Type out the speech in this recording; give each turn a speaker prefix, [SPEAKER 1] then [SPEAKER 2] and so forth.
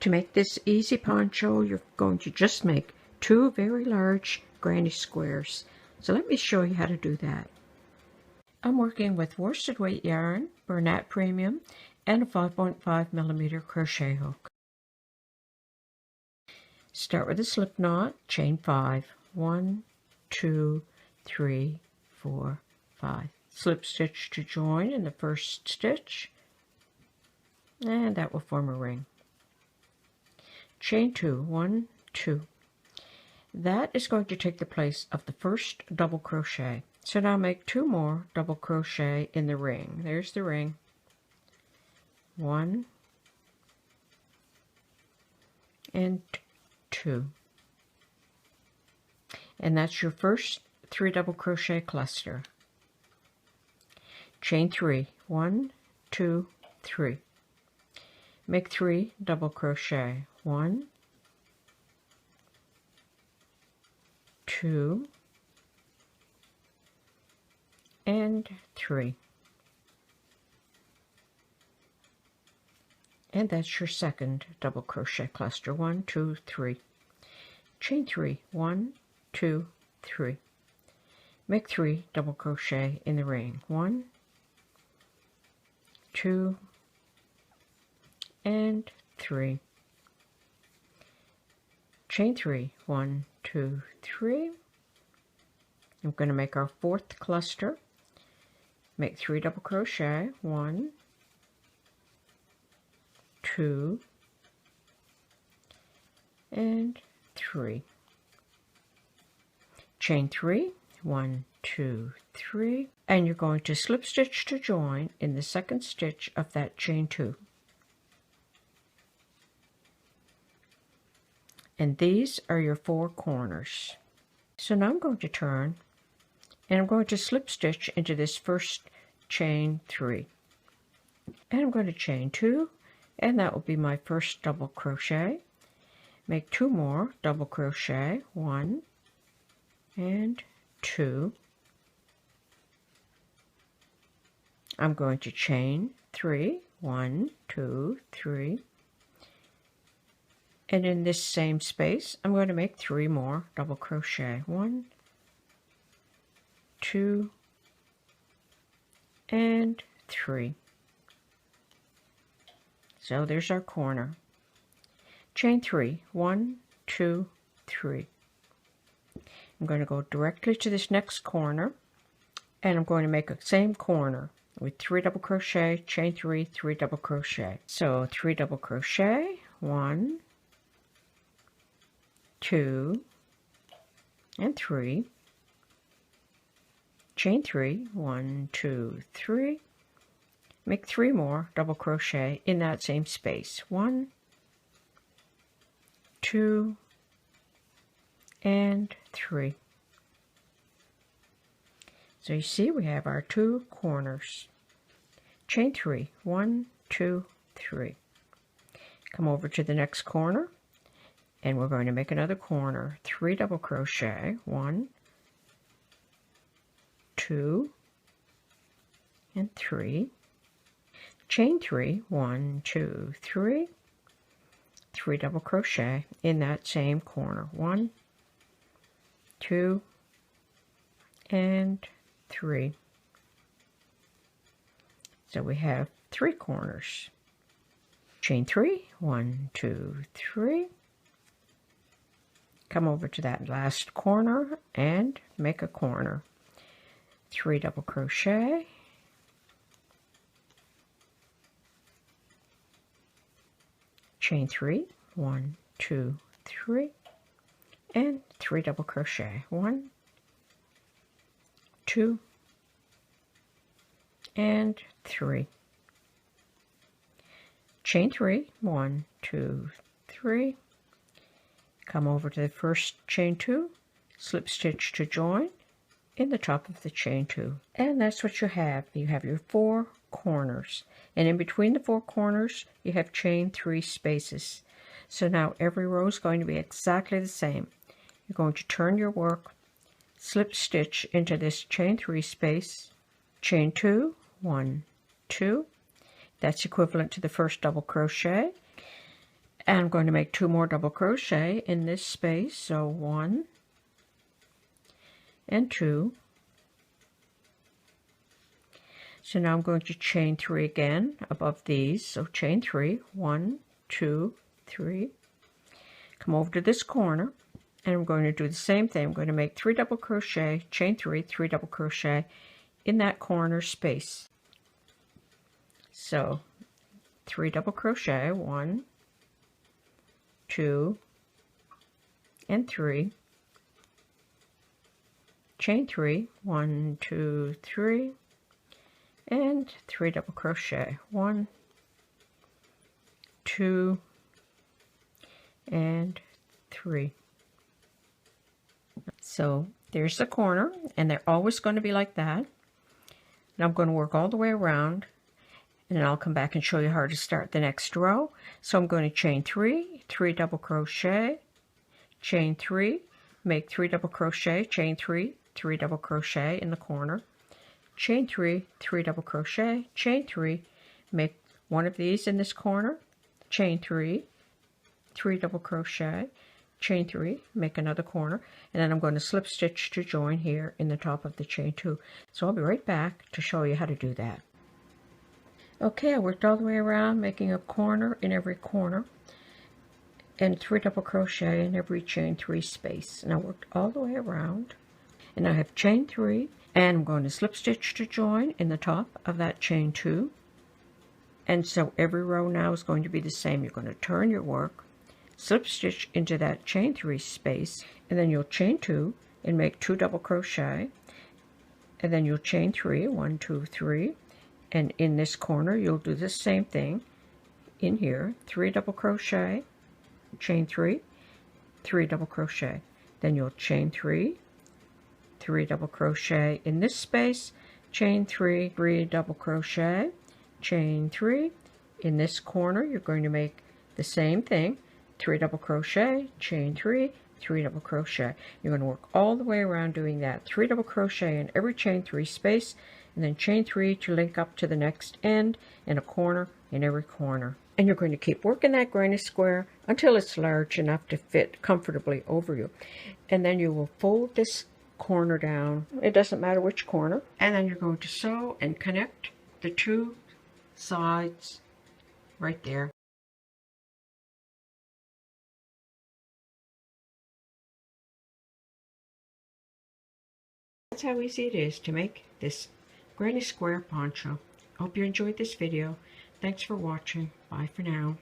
[SPEAKER 1] To make this easy poncho, you're going to just make 2 very large granny squares. So let me show you how to do that. I'm working with worsted weight yarn, Bernat Premium, and a 5.5mm crochet hook. Start with a slip knot, chain 5. 1, 2, 3, 4, 5. Slip stitch to join in the first stitch, and that will form a ring. Chain 2, 1, 2. That is going to take the place of the first double crochet. So now make 2 more double crochet in the ring. There's the ring. 1 and 2. And that's your first 3 double crochet cluster. Chain 3, 1, 2, 3. Make 3 double crochet. 1, 2, and 3. And that's your second double crochet cluster. 1, 2, 3. Chain 3, 1, 2, 3. Make 3 double crochet in the ring. 1, 2, and 3. Chain 3, 1, 2, 3. I'm going to make our 4th cluster. Make 3 double crochet. 1, 2, and 3. Chain 3, 1, 2, 3, and you're going to slip stitch to join in the second stitch of that chain 2. And these are your 4 corners. So now I'm going to turn and I'm going to slip stitch into this first chain 3. And I'm going to chain 2, and that will be my first double crochet. Make 2 more double crochet, 1 and 2. I'm going to chain 3, 1, 2, 3. And in this same space, I'm going to make 3 more double crochet. 1, 2, and 3. So there's our corner. Chain 3, 1, 2, 3. I'm going to go directly to this next corner, and I'm going to make a same corner with 3 double crochet, chain 3, 3 double crochet. So 3 double crochet, 1, 2, and 3. Chain 3, 1, 2, 3. Make 3 more double crochet in that same space. 1, 2, and 3. So you see we have our 2 corners. Chain 3, 1, 2, 3. Come over to the next corner, and we're going to make another corner. 3 double crochet, 1, 2, and 3. Chain 3, 1, 2, 3. 3 double crochet in that same corner. 1, 2, and 3. So we have 3 corners. Chain 3, 1, 2, 3. Come over to that last corner and make a corner. 3 double crochet, chain 3, 1, 2, 3, and 3 double crochet. 1, 2, and 3. Chain 3, 1, 2, 3. Come over to the first chain 2, slip stitch to join in the top of the chain 2. And that's what you have. You have your 4 corners. And in between the 4 corners, you have chain 3 spaces. So now every row is going to be exactly the same. You're going to turn your work, slip stitch into this chain 3 space, chain 2, 1, 2. That's equivalent to the first double crochet. And I'm going to make 2 more double crochet in this space, so 1 and 2. So now I'm going to chain 3 again above these, so chain 3, 1, 2, 3. Come over to this corner, and I'm going to do the same thing. I'm going to make 3 double crochet, chain 3, 3 double crochet in that corner space. So 3 double crochet, 1, 2, and 3. Chain 3, 1, 2, 3, and 3 double crochet, 1, 2, and 3. So there's the corner, and they're always going to be like that. And I'm going to work all the way around, and then I'll come back and show you how to start the next row. So I'm going to chain 3, 3 double crochet, chain 3, make 3 double crochet, chain 3, 3 double crochet in the corner, chain 3, 3 double crochet, chain 3, make one of these in this corner, chain 3, 3 double crochet, chain 3, make another corner, and then I'm going to slip stitch to join here in the top of the chain 2. So I'll be right back to show you how to do that. Okay, I worked all the way around, making a corner in every corner and 3 double crochet in every chain 3 space. And I worked all the way around, and I have chain 3, and I'm going to slip stitch to join in the top of that chain 2. And so every row now is going to be the same. You're going to turn your work, slip stitch into that chain 3 space, and then you'll chain 2 and make 2 double crochet, and then you'll chain 3, 1, 2, 3, and in this corner you'll do the same thing in here, 3 double crochet, chain 3, 3 double crochet, then you'll chain 3, 3 double crochet in this space, chain 3, 3 double crochet, chain 3. In this corner you're going to make the same thing, 3 double crochet, chain 3, 3 double crochet. You're going to work all the way around doing that, 3 double crochet in every chain 3 space, and then chain 3 to link up to the next end, and a corner in every corner. And you're going to keep working that granny square until it's large enough to fit comfortably over you. And then you will fold this corner down, it doesn't matter which corner, and then you're going to sew and connect the 2 sides right there. That's how easy it is to make this granny square poncho. I hope you enjoyed this video. Thanks for watching. Bye for now.